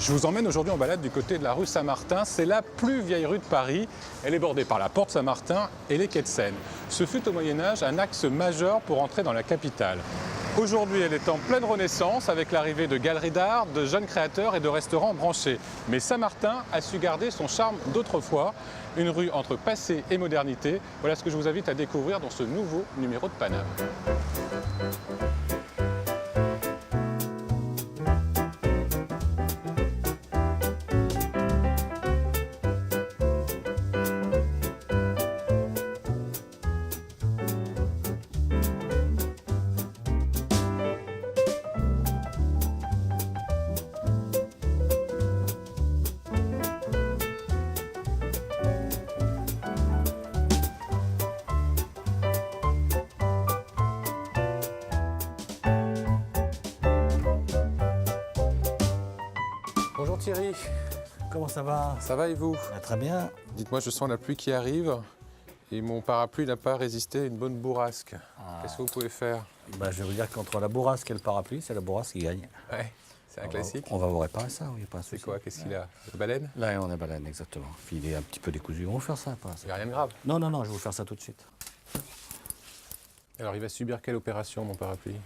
Je vous emmène aujourd'hui en balade du côté de la rue Saint-Martin. C'est la plus vieille rue de Paris. Elle est bordée par la porte Saint-Martin et les quais de Seine. Ce fut au Moyen-Âge un axe majeur pour entrer dans la capitale. Aujourd'hui, elle est en pleine renaissance avec l'arrivée de galeries d'art, de jeunes créateurs et de restaurants branchés. Mais Saint-Martin a su garder son charme d'autrefois. Une rue entre passé et modernité. Voilà ce que je vous invite à découvrir dans ce nouveau numéro de Paname. Bonjour Thierry. Comment ça va? Ça va et vous? Très bien. Dites-moi, je sens la pluie qui arrive et mon parapluie n'a pas résisté à une bonne bourrasque. Qu'est-ce que vous pouvez faire? Je vais vous dire qu'entre la bourrasque et le parapluie, c'est la bourrasque qui gagne. Ouais, c'est un classique. On va vous réparer ça, il n'y a pas un souci. C'est quoi? Qu'est-ce qu'il a? La baleine? Là, on est baleine, exactement. Puis il est un petit peu décousu. On va vous faire ça, pas Il n'y a rien de grave. Non, je vais vous faire ça tout de suite. Alors il va subir quelle opération mon parapluie?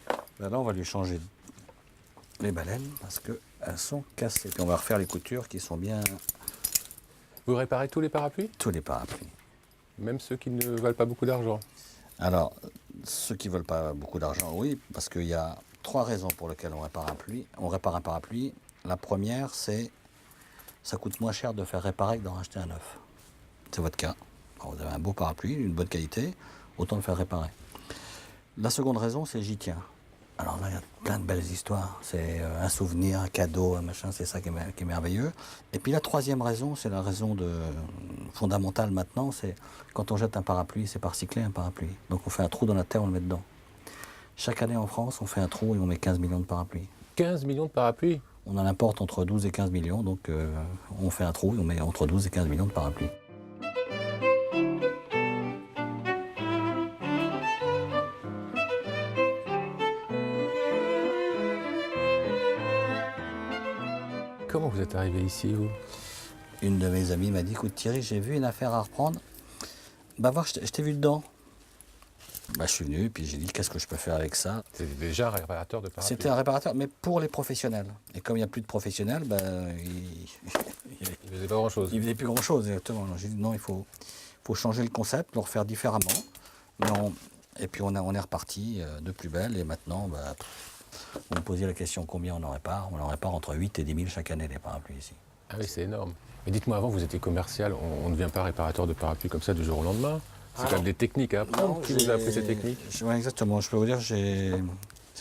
Là, on va lui changer les baleines parce qu'elles sont cassées. Puis on va refaire les coutures qui sont bien... Vous réparez tous les parapluies? Tous les parapluies. Même ceux qui ne valent pas beaucoup d'argent? Alors, ceux qui ne veulent pas beaucoup d'argent, oui, parce qu'il y a 3 raisons pour lesquelles on répare un parapluie. La première, c'est ça coûte moins cher de faire réparer que d'en racheter un neuf. C'est votre cas. Alors, vous avez un beau parapluie, une bonne qualité, autant le faire réparer. La seconde raison, c'est j'y tiens. Alors là, il y a plein de belles histoires. C'est un souvenir, un cadeau, un machin, c'est ça qui est merveilleux. Et puis la troisième raison, c'est la raison fondamentale maintenant, c'est quand on jette un parapluie, c'est pas recycler un parapluie. Donc on fait un trou dans la terre, on le met dedans. Chaque année en France, on fait un trou et on met 15 millions de parapluies. 15 millions de parapluies? On en importe entre 12 et 15 millions, donc on fait un trou et on met entre 12 et 15 millions de parapluies. Comment vous êtes arrivé ici, vous? Une de mes amies m'a dit, écoute Thierry, j'ai vu une affaire à reprendre. Voir, je t'ai vu dedans. Je suis venu, puis j'ai dit, qu'est-ce que je peux faire avec ça? C'était déjà un réparateur de parapluies? C'était un réparateur, mais pour les professionnels. Et comme il n'y a plus de professionnels, Il faisait pas grand-chose. Il faisait plus grand-chose, exactement. J'ai dit, non, il faut changer le concept, le refaire différemment. Et puis on est reparti de plus belle, et maintenant, on me posait la question combien on en répare. On en répare entre 8 et 10 000 chaque année, les parapluies ici. Ah oui, c'est énorme. Mais dites-moi, avant, vous étiez commercial. On ne devient pas réparateur de parapluies comme ça du jour au lendemain. C'est quand même des techniques à apprendre. Qui vous a appris ces techniques? Oui, exactement. Je peux vous dire, c'est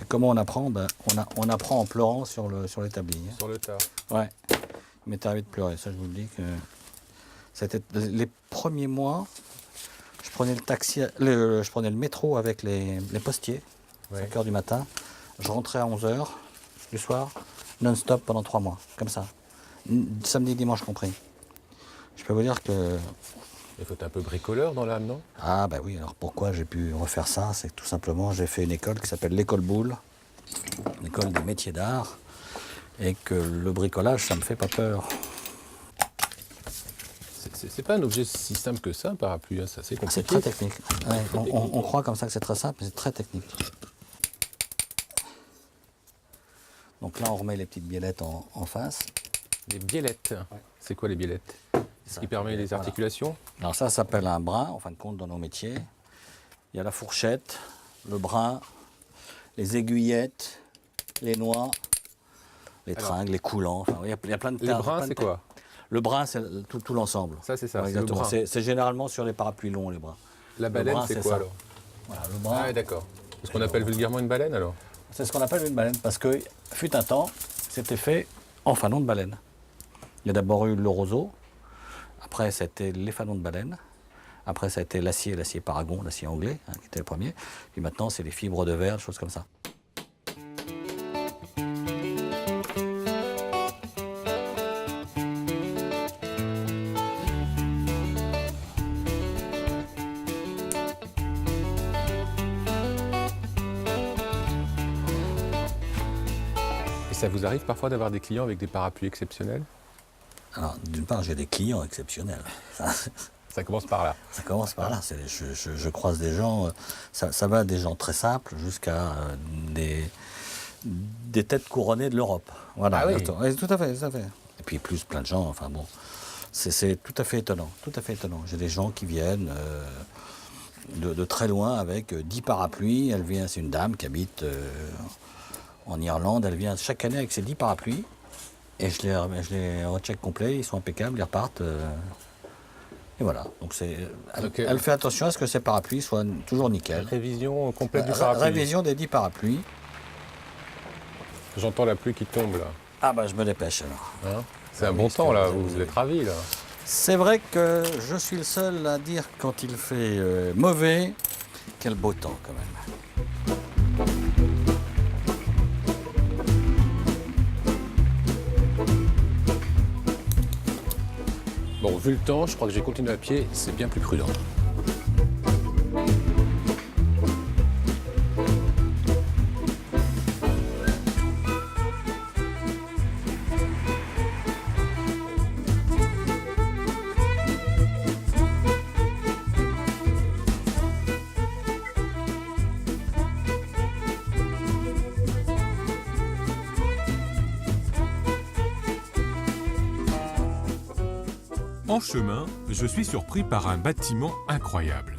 comment on apprend. On apprend en pleurant sur l'établi. Sur le tas. Ouais. Il m'est arrivé de pleurer. Ça, je vous le dis que c'était les premiers mois. Je prenais je prenais le métro avec les postiers, 5 h du matin. Je rentrais à 11 h du soir, non-stop pendant 3 mois, comme ça. Samedi, dimanche compris. Je peux vous dire que... Il faut être un peu bricoleur dans l'âme, non? Ah oui, alors pourquoi j'ai pu refaire ça? C'est que tout simplement, j'ai fait une école qui s'appelle l'école Boulle, une école des métiers d'art, et que le bricolage, ça me fait pas peur. C'est pas un objet si simple que ça, un parapluie, hein, c'est assez compliqué. C'est très technique. Ouais, on croit comme ça que c'est très simple, mais c'est très technique. Donc là, on remet les petites biellettes en face. Les biellettes. Ouais. C'est quoi les biellettes? Ce qui permet les articulations? Alors ça s'appelle un brin, en fin de compte, dans nos métiers. Il y a la fourchette, le brin, les aiguillettes, les noix, les tringles, les coulants. Enfin, il y a plein de termes. Les brins, c'est quoi? Le brin, c'est tout l'ensemble. Ça, c'est ça, ouais, c'est généralement sur les parapluies longs, les brins. La baleine, c'est quoi, alors? Voilà, le brin. Ah, d'accord. C'est ce qu'on appelle vulgairement une baleine, alors? C'est ce qu'on appelle une baleine, parce que, fut un temps, c'était fait en fanon de baleine. Il y a d'abord eu le roseau, après ça a été les fanons de baleine, après ça a été l'acier Paragon, l'acier anglais, qui était le premier, puis maintenant c'est les fibres de verre, des choses comme ça. Ça vous arrive parfois d'avoir des clients avec des parapluies exceptionnels? Alors, d'une part, j'ai des clients exceptionnels. Ça commence par là. Ça commence par là. Je croise des gens, ça va des gens très simples jusqu'à des têtes couronnées de l'Europe. Voilà. Ah oui. Oui, tout à fait, tout à fait. Et puis plus plein de gens, enfin bon. C'est tout à fait étonnant, tout à fait étonnant. J'ai des gens qui viennent de très loin avec 10 parapluies. C'est une dame qui habite en Irlande. Elle vient chaque année avec ses 10 parapluies. Et je les recheck complet, ils sont impeccables, ils repartent. Et voilà. Donc elle fait attention à ce que ces parapluies soient toujours nickel. Révision complète du parapluie. Révision des 10 parapluies. J'entends la pluie qui tombe là. Ah bah je me dépêche alors. Hein, c'est un bon temps là, vous êtes ravis là. C'est vrai que je suis le seul à dire quand il fait mauvais, quel beau temps quand même. Bon, vu le temps, je crois que j'ai continué à pied, c'est bien plus prudent. En chemin, je suis surpris par un bâtiment incroyable.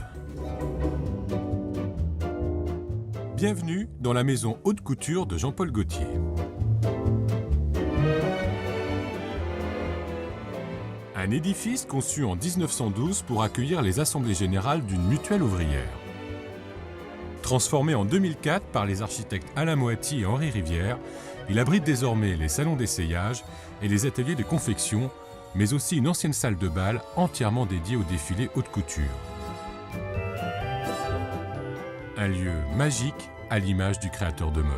Bienvenue dans la maison haute couture de Jean-Paul Gaultier. Un édifice conçu en 1912 pour accueillir les assemblées générales d'une mutuelle ouvrière. Transformé en 2004 par les architectes Alain Moatti et Henri Rivière, il abrite désormais les salons d'essayage et les ateliers de confection, mais aussi une ancienne salle de bal entièrement dédiée au défilé haute couture. Un lieu magique à l'image du créateur de mode.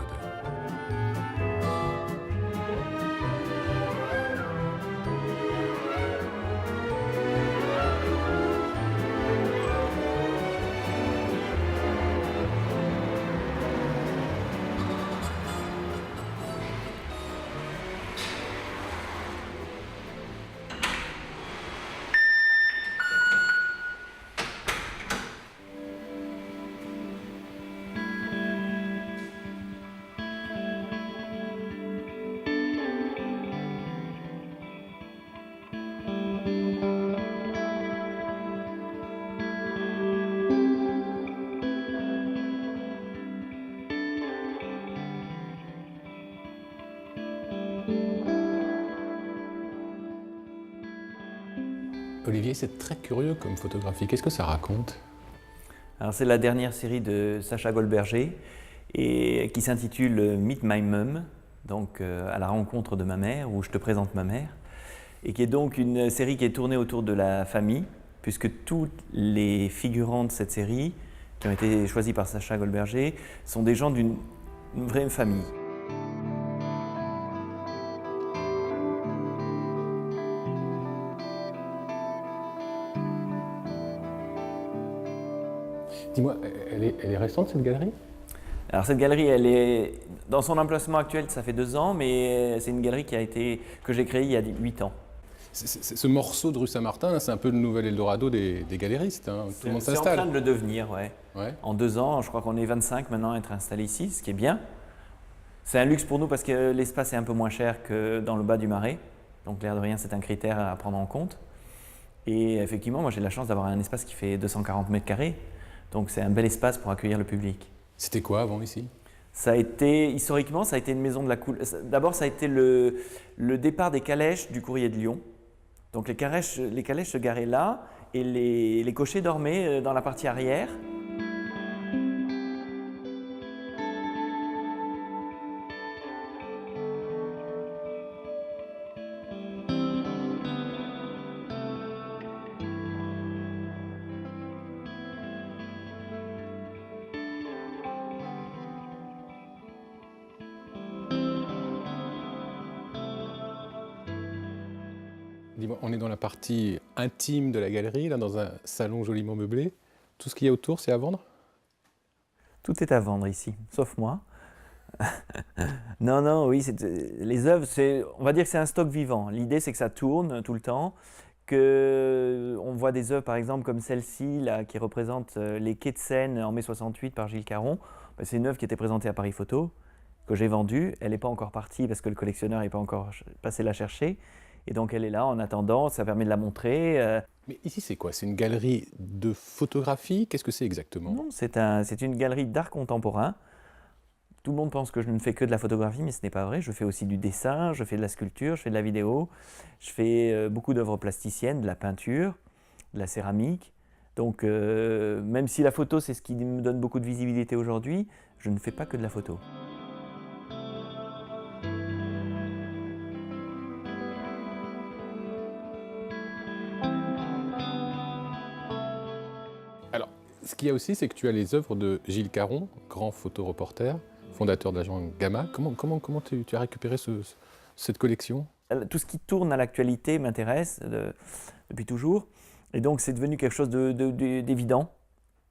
Olivier, c'est très curieux comme photographie. Qu'est-ce que ça raconte? Alors c'est la dernière série de Sacha Goldberger et qui s'intitule Meet My Mum, donc à la rencontre de ma mère, où je te présente ma mère, et qui est donc une série qui est tournée autour de la famille, puisque toutes les figurants de cette série, qui ont été choisis par Sacha Goldberger, sont des gens d'une vraie famille. Dis-moi, elle est récente cette galerie? Alors cette galerie, elle est dans son emplacement actuel, ça fait 2 ans, mais c'est une galerie que j'ai créée il y a 8 ans. Ce morceau de rue Saint-Martin, c'est un peu le nouvel Eldorado des galéristes. Hein. Tout le monde s'installe. C'est en train de le devenir, ouais. Ouais. En 2 ans, je crois qu'on est 25 maintenant à être installés ici, ce qui est bien. C'est un luxe pour nous parce que l'espace est un peu moins cher que dans le bas du Marais. Donc l'air de rien, c'est un critère à prendre en compte. Et effectivement, moi j'ai la chance d'avoir un espace qui fait 240 mètres carrés. Donc c'est un bel espace pour accueillir le public. C'était quoi avant ici? Historiquement, ça a été une maison de la couleur. D'abord, ça a été le départ des calèches du courrier de Lyon. Donc les calèches se garaient là et les cochers dormaient dans la partie arrière. Dis-moi, on est dans la partie intime de la galerie, là, dans un salon joliment meublé. Tout ce qu'il y a autour, c'est à vendre? Tout est à vendre ici, sauf moi. Non, non, oui, les œuvres, on va dire que c'est un stock vivant. L'idée, c'est que ça tourne tout le temps, on voit des œuvres, par exemple, comme celle-ci, là, qui représente les quais de Seine en mai 68 par Gilles Caron. Ben, c'est une œuvre qui était présentée à Paris Photo, que j'ai vendue. Elle n'est pas encore partie parce que le collectionneur n'est pas encore passé la chercher. Et donc, elle est là en attendant, ça permet de la montrer. Mais ici, c'est quoi? C'est une galerie de photographie? Qu'est-ce que c'est exactement? Non, c'est une galerie d'art contemporain. Tout le monde pense que je ne fais que de la photographie, mais ce n'est pas vrai. Je fais aussi du dessin, je fais de la sculpture, je fais de la vidéo, je fais beaucoup d'œuvres plasticiennes, de la peinture, de la céramique. Donc, même si la photo, c'est ce qui me donne beaucoup de visibilité aujourd'hui, je ne fais pas que de la photo. Alors, ce qu'il y a aussi, c'est que tu as les œuvres de Gilles Caron, grand photoreporter, fondateur de l'agence Gamma. Comment tu as récupéré cette collection? Tout ce qui tourne à l'actualité m'intéresse depuis toujours. Et donc, c'est devenu quelque chose d'évident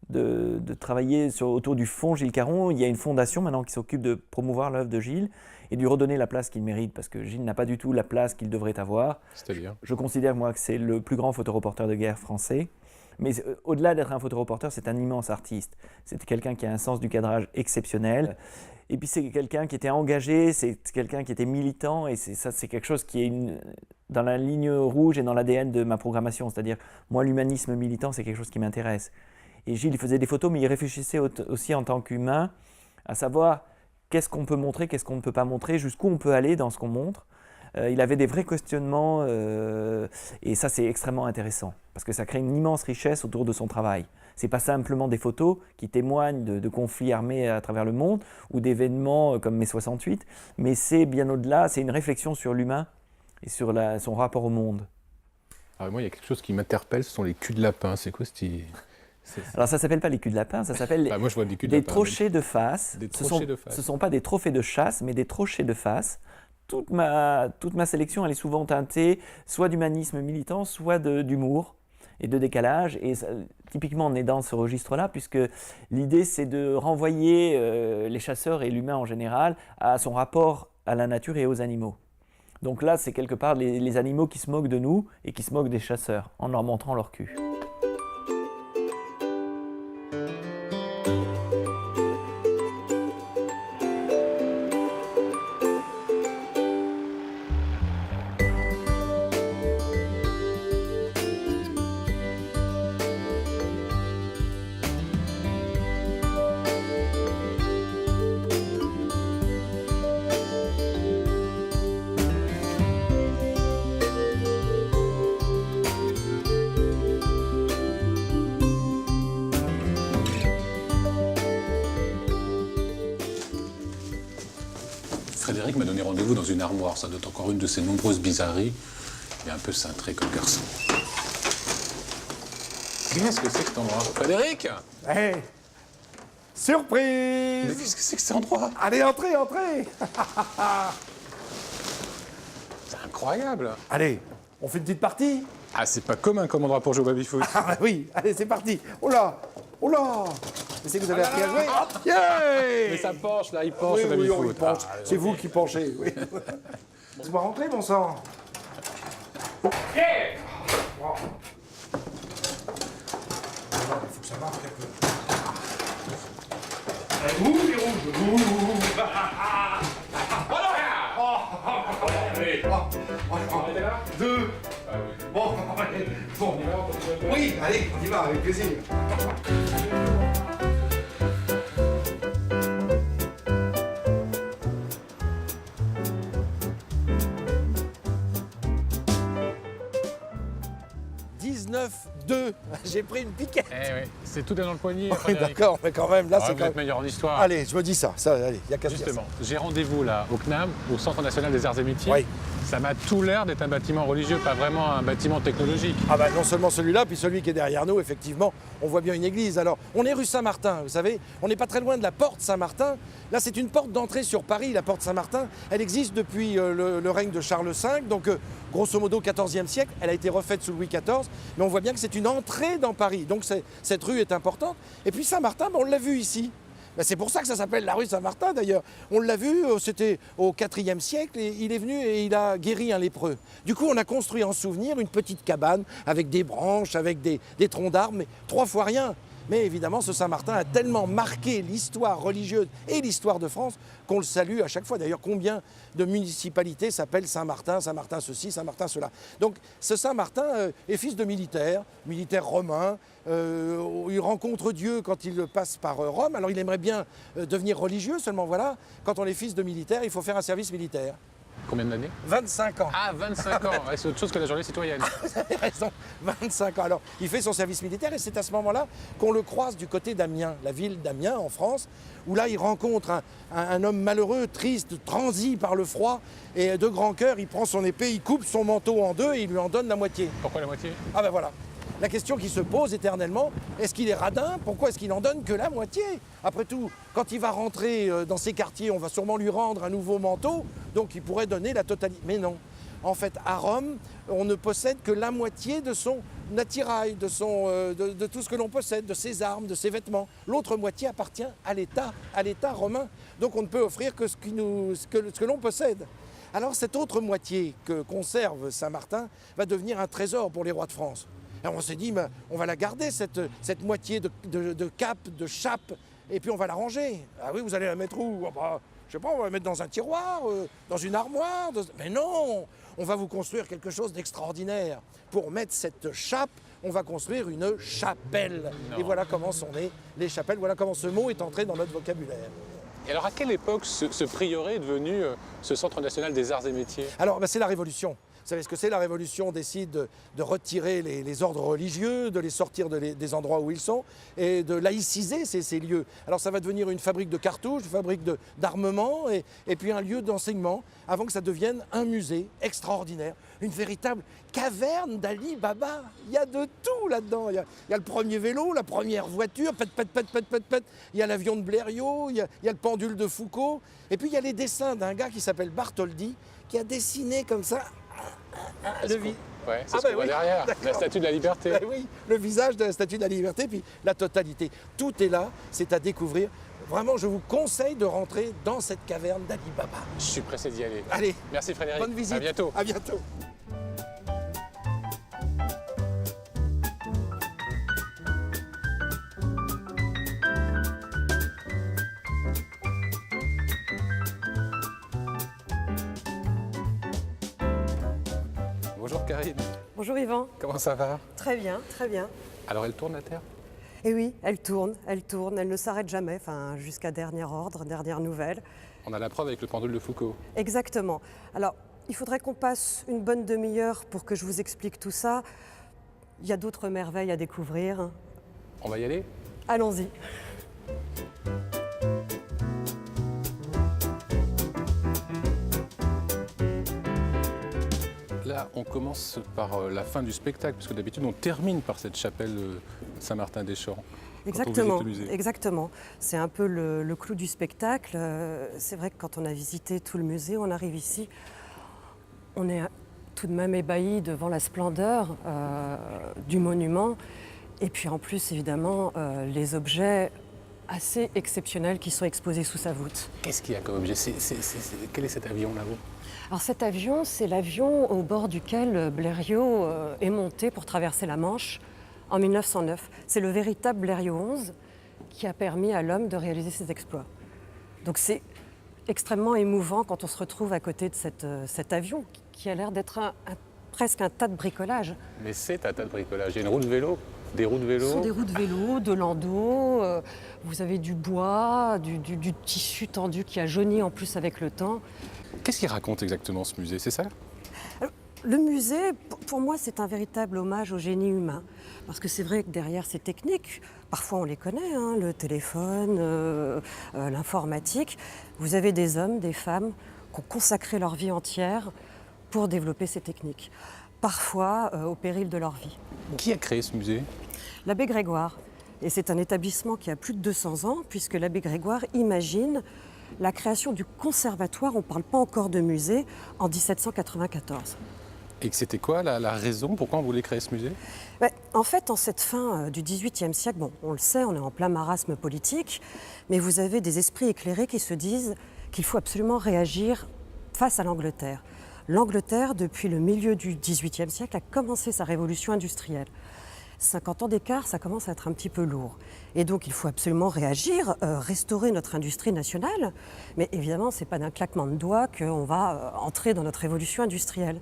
de travailler autour du fonds Gilles Caron. Il y a une fondation maintenant qui s'occupe de promouvoir l'œuvre de Gilles et de lui redonner la place qu'il mérite, parce que Gilles n'a pas du tout la place qu'il devrait avoir. C'est-à-dire? Je considère, moi, que c'est le plus grand photoreporter de guerre français. Mais au-delà d'être un photoreporter, c'est un immense artiste. C'est quelqu'un qui a un sens du cadrage exceptionnel. Et puis c'est quelqu'un qui était engagé, c'est quelqu'un qui était militant. Et c'est quelque chose qui est dans la ligne rouge et dans l'ADN de ma programmation. C'est-à-dire, moi, l'humanisme militant, c'est quelque chose qui m'intéresse. Et Gilles, il faisait des photos, mais il réfléchissait aussi en tant qu'humain, à savoir qu'est-ce qu'on peut montrer, qu'est-ce qu'on ne peut pas montrer, jusqu'où on peut aller dans ce qu'on montre. Il avait des vrais questionnements et ça, c'est extrêmement intéressant parce que ça crée une immense richesse autour de son travail. Ce n'est pas simplement des photos qui témoignent de conflits armés à travers le monde ou d'événements comme mai 68, mais c'est bien au-delà, c'est une réflexion sur l'humain et sur son rapport au monde. Alors moi, il y a quelque chose qui m'interpelle, ce sont les culs de lapin. C'est quoi Alors ça ne s'appelle pas les culs de lapin, ça s'appelle moi, je vois des culs de des lapin, trochées de face. Des trochées de face. Ce ne sont pas des trophées de chasse, mais des trochées de face. Toute ma sélection, elle est souvent teintée soit d'humanisme militant, soit d'humour et de décalage. Et ça, typiquement, on est dans ce registre-là, puisque l'idée, c'est de renvoyer les chasseurs et l'humain en général à son rapport à la nature et aux animaux. Donc là, c'est quelque part les animaux qui se moquent de nous et qui se moquent des chasseurs, en leur montrant leur cul. Frédéric m'a donné rendez-vous dans une armoire. Ça doit être encore une de ses nombreuses bizarreries. Il est un peu cintré comme garçon. Qu'est-ce que c'est que cet endroit? Frédéric! Hey! Surprise! Mais qu'est-ce que c'est que cet endroit? Allez, entrez, entrez! C'est incroyable! Allez, on fait une petite partie? Ah, c'est pas commun comme endroit pour jouer au baby-foot. Ah bah oui, allez, c'est parti! Oh là! Oh là! Mais c'est que vous avez appris à jouer? Yeah! Mais ça penche, là, il penche Oui, au oui, baby-foot. il penche. Ah, C'est vous qui penchez, oui. Laisse-moi rentrer, mon sang! Yeah! Wow. Il faut que ça marque un peu. Ouh, les rouges! Ouh! Deux! Bon, allez, bon. Oui, allez, on y va, avec plaisir. 19-2. J'ai pris une piquette. Eh oui, c'est tout est dans le poignet. Oui, Frédéric. d'accord, mais quand même, là, Ah, c'est vous quand êtes même... meilleur en histoire. Allez, je me dis ça, allez, il y a qu'à se dire ça. Justement, j'ai rendez-vous là au CNAM, au Centre National des Arts et Métiers. Oui. Ça m'a tout l'air d'être un bâtiment religieux, pas vraiment un bâtiment technologique. Ah bah non seulement celui-là, puis celui qui est derrière nous, effectivement, on voit bien une église. Alors, on est rue Saint-Martin, vous savez, on n'est pas très loin de la porte Saint-Martin. Là, c'est une porte d'entrée sur Paris, la porte Saint-Martin. Elle existe depuis le règne de Charles V, donc grosso modo 14e siècle. Elle a été refaite sous Louis XIV, mais on voit bien que c'est une entrée dans Paris. Donc cette rue est importante. Et puis Saint-Martin, on l'a vu ici. Ben, c'est pour ça que ça s'appelle la rue Saint-Martin d'ailleurs. On l'a vu, c'était au IVe siècle, et il est venu et il a guéri un lépreux. Du coup, on a construit en souvenir une petite cabane avec des branches, avec des troncs d'arbres, mais 3 fois rien. Mais évidemment, ce Saint-Martin a tellement marqué l'histoire religieuse et l'histoire de France qu'on le salue à chaque fois. D'ailleurs, combien de municipalités s'appellent Saint-Martin, Saint-Martin ceci, Saint-Martin cela. Donc ce Saint-Martin est fils de militaire romain. Il rencontre Dieu quand il passe par Rome. Alors il aimerait bien devenir religieux, seulement voilà, quand on est fils de militaire, il faut faire un service militaire. Combien d'années? 25 ans. Ah, 25 ans. Ouais, c'est autre chose que la journée citoyenne. Vous avez raison, 25 ans. Alors, il fait son service militaire et c'est à ce moment-là qu'on le croise du côté d'Amiens, la ville d'Amiens en France, où là, il rencontre un homme malheureux, triste, transi par le froid, et de grand cœur, il prend son épée, il coupe son manteau en deux et il lui en donne la moitié. Pourquoi la moitié? Ah ben voilà. La question qui se pose éternellement, est-ce qu'il est radin? Pourquoi est-ce qu'il n'en donne que la moitié? Après tout, quand il va rentrer dans ses quartiers, on va sûrement lui rendre un nouveau manteau, donc il pourrait donner la totalité. Mais non. En fait, à Rome, on ne possède que la moitié de son attirail, de tout ce que l'on possède, de ses armes, de ses vêtements. L'autre moitié appartient à l'État romain. Donc on ne peut offrir que ce que l'on possède. Alors cette autre moitié que conserve Saint-Martin va devenir un trésor pour les rois de France. Alors on s'est dit, ben, on va la garder, cette moitié de cape, de chape, et puis on va la ranger. Ah oui, vous allez la mettre où? Ah bah, je sais pas, on va la mettre dans un tiroir, dans une armoire. Mais non, on va vous construire quelque chose d'extraordinaire. Pour mettre cette chape, on va construire une chapelle. Non. Et voilà comment sont nées les chapelles, voilà comment ce mot est entré dans notre vocabulaire. Et alors à quelle époque ce prieuré est devenu ce Centre national des arts et métiers? Alors ben, c'est la Révolution. Vous savez ce que c'est? La Révolution décide de retirer les ordres religieux, de les sortir des endroits où ils sont et de laïciser ces lieux. Alors ça va devenir une fabrique de cartouches, une fabrique d'armement et puis un lieu d'enseignement avant que ça devienne un musée extraordinaire, une véritable caverne d'Ali Baba. Il y a de tout là-dedans. Il y a le premier vélo, la première voiture, pet. Il y a l'avion de Blériot, il y a le pendule de Foucault. Et puis il y a les dessins d'un gars qui s'appelle Bartholdi qui a dessiné comme ça Ouais, c'est ce qu'on voit derrière, la Statue de la Liberté. Ben oui, le visage de la Statue de la Liberté, puis la totalité. Tout est là, c'est à découvrir. Vraiment, je vous conseille de rentrer dans cette caverne d'Ali Baba. Je suis pressé d'y aller. Allez, merci Frédéric. Bonne visite. À bientôt. À bientôt. Bonjour Karine. Bonjour Yvan. Comment ça va? Très bien, très bien. Alors elle tourne la Terre? Et oui, elle tourne, elle ne s'arrête jamais, enfin jusqu'à dernier ordre, dernière nouvelle. On a la preuve avec le pendule de Foucault. Exactement. Alors, il faudrait qu'on passe une bonne demi-heure pour que je vous explique tout ça. Il y a d'autres merveilles à découvrir. On va y aller? Allons-y. Là, on commence par la fin du spectacle, parce que d'habitude, on termine par cette chapelle Saint-Martin-des-Champs. Exactement, exactement. C'est un peu le clou du spectacle. C'est vrai que quand on a visité tout le musée, on arrive ici, on est tout de même ébahi devant la splendeur du monument. Et puis en plus, évidemment, les objets assez exceptionnels qui sont exposés sous sa voûte. Qu'est-ce qu'il y a comme objet? Quel est cet avion là-haut? Alors cet avion, c'est l'avion au bord duquel Blériot est monté pour traverser la Manche en 1909. C'est le véritable Blériot 11 qui a permis à l'homme de réaliser ses exploits. Donc c'est extrêmement émouvant quand on se retrouve à côté de cet avion qui a l'air d'être presque un tas de bricolage. Mais c'est un tas de bricolage. Il y a une roue de vélo, des roues de vélo. Ce sont des roues de vélo, de landau, vous avez du bois, du tissu tendu qui a jauni en plus avec le temps. Qu'est-ce qu'il raconte exactement ce musée? C'est ça? Le musée, pour moi, c'est un véritable hommage au génie humain. Parce que c'est vrai que derrière ces techniques, parfois on les connaît, hein, le téléphone, l'informatique, vous avez des hommes, des femmes qui ont consacré leur vie entière pour développer ces techniques. Parfois au péril de leur vie. Qui a créé ce musée? L'abbé Grégoire. Et c'est un établissement qui a plus de 200 ans, puisque l'abbé Grégoire imagine la création du conservatoire, on ne parle pas encore de musée, en 1794. Et que c'était quoi la raison, pourquoi on voulait créer ce musée? En fait, en cette fin du XVIIIe siècle, bon, on le sait, on est en plein marasme politique, mais vous avez des esprits éclairés qui se disent qu'il faut absolument réagir face à l'Angleterre. L'Angleterre, depuis le milieu du XVIIIe siècle, a commencé sa révolution industrielle. 50 ans d'écart, ça commence à être un petit peu lourd. Et donc, il faut absolument réagir, restaurer notre industrie nationale. Mais évidemment, ce n'est pas d'un claquement de doigts qu'on va entrer dans notre révolution industrielle.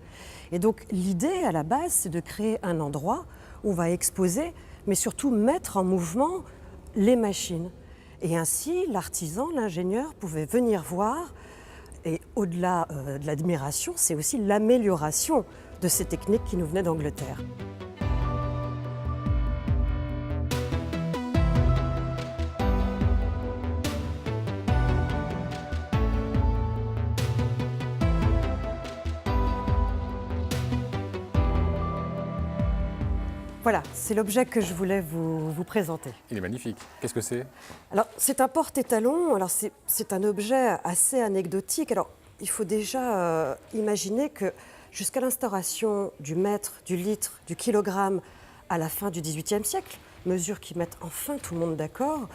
Et donc, l'idée, à la base, c'est de créer un endroit où on va exposer, mais surtout mettre en mouvement les machines. Et ainsi, l'artisan, l'ingénieur pouvait venir voir. Et au-delà de l'admiration, c'est aussi l'amélioration de ces techniques qui nous venaient d'Angleterre. Voilà, c'est l'objet que je voulais vous présenter. Il est magnifique. Qu'est-ce que c'est? Alors, c'est un porte-étalon. Alors, c'est un objet assez anecdotique. Alors, il faut déjà imaginer que jusqu'à l'instauration du mètre, du litre, du kilogramme à la fin du XVIIIe siècle, mesures qui mettent enfin tout le monde d'accord,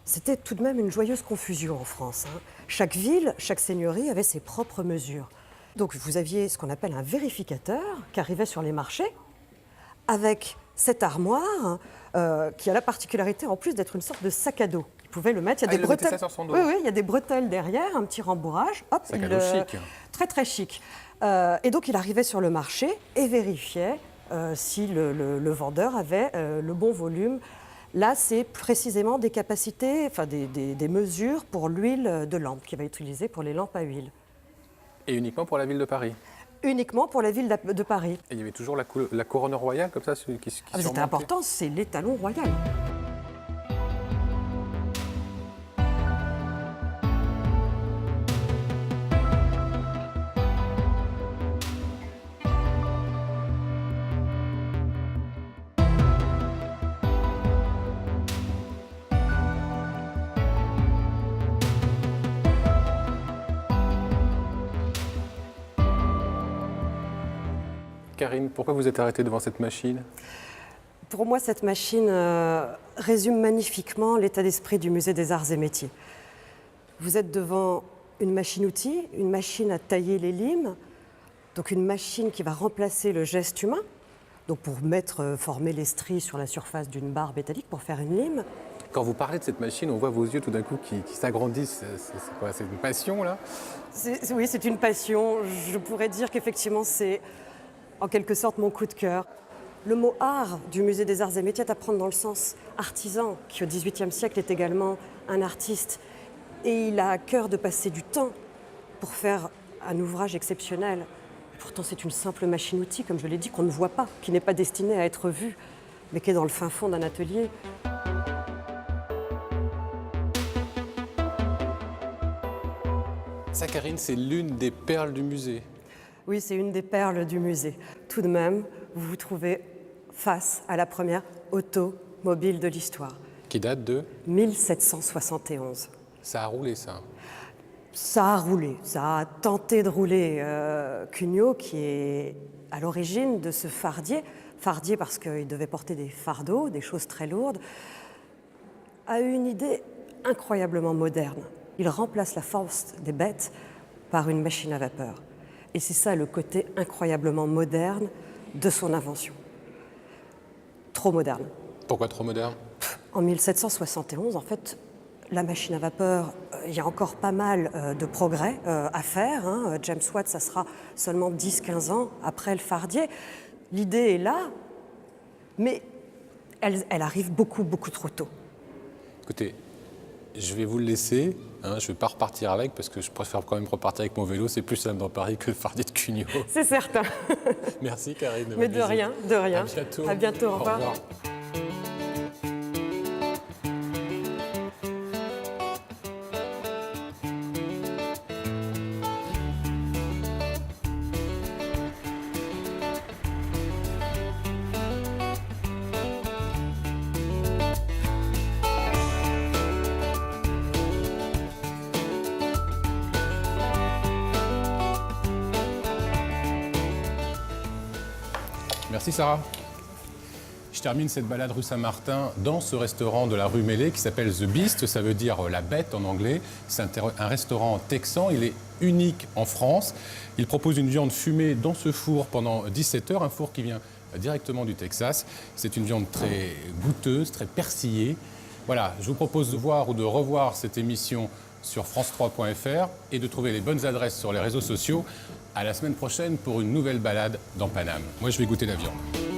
c'était tout de même une joyeuse confusion en France. Chaque ville, chaque seigneurie avait ses propres mesures. Donc, vous aviez ce qu'on appelle un vérificateur qui arrivait sur les marchés avec cette armoire qui a la particularité en plus d'être une sorte de sac à dos. Il pouvait le mettre, il y a des bretelles. Ça sur son dos. Oui, il y a des bretelles derrière, un petit rembourrage. Hop, Sac à dos chic. Très très chic. Et donc il arrivait sur le marché et vérifiait si le vendeur avait le bon volume. Là, c'est précisément des capacités, enfin des mesures pour l'huile de lampe qui va être utilisée pour les lampes à huile. Et uniquement pour la ville de Paris? Uniquement pour la ville de Paris. Et il y avait toujours la couronne royale comme ça qui C'était surmontait. important, c'est l'étalon royal. Karine, pourquoi vous êtes arrêtée devant cette machine? Pour moi, cette machine résume magnifiquement l'état d'esprit du Musée des Arts et Métiers. Vous êtes devant une machine-outil, une machine à tailler les limes, donc une machine qui va remplacer le geste humain, donc pour former les stries sur la surface d'une barre métallique pour faire une lime. Quand vous parlez de cette machine, on voit vos yeux tout d'un coup qui s'agrandissent. C'est quoi? C'est une passion, là? Oui, c'est une passion. Je pourrais dire qu'effectivement, c'est en quelque sorte mon coup de cœur. Le mot art du Musée des Arts et Métiers est à prendre dans le sens artisan, qui au XVIIIe siècle est également un artiste. Et il a à cœur de passer du temps pour faire un ouvrage exceptionnel. Pourtant, c'est une simple machine-outil, comme je l'ai dit, qu'on ne voit pas, qui n'est pas destinée à être vue, mais qui est dans le fin fond d'un atelier. Ça, Karine, c'est l'une des perles du musée. Oui, c'est une des perles du musée. Tout de même, vous vous trouvez face à la première automobile de l'histoire. Qui date de? 1771. Ça a roulé, ça. Ça a roulé, ça a tenté de rouler. Cugnot, qui est à l'origine de ce fardier parce qu'il devait porter des fardeaux, des choses très lourdes, a eu une idée incroyablement moderne. Il remplace la force des bêtes par une machine à vapeur. Et c'est ça le côté incroyablement moderne de son invention. Trop moderne. Pourquoi trop moderne? En 1771, en fait, la machine à vapeur, il y a encore pas mal de progrès à faire. James Watt, ça sera seulement 10-15 ans après le fardier. L'idée est là, mais elle arrive beaucoup, beaucoup trop tôt. Écoutez, je vais vous le laisser. Je ne vais pas repartir avec parce que je préfère quand même repartir avec mon vélo. C'est plus simple dans Paris que le fardier de Cugnot. C'est certain. Merci Karine. Mais de rien, de rien. À bientôt. À bientôt, au revoir. Merci Sarah. Je termine cette balade rue Saint-Martin dans ce restaurant de la rue Mélée qui s'appelle The Beast, ça veut dire la bête en anglais. C'est un restaurant texan, il est unique en France. Il propose une viande fumée dans ce four pendant 17 heures, un four qui vient directement du Texas. C'est une viande très goûteuse, très persillée. Voilà, je vous propose de voir ou de revoir cette émission sur france3.fr et de trouver les bonnes adresses sur les réseaux sociaux. À la semaine prochaine pour une nouvelle balade dans Paname. Moi, je vais goûter la viande.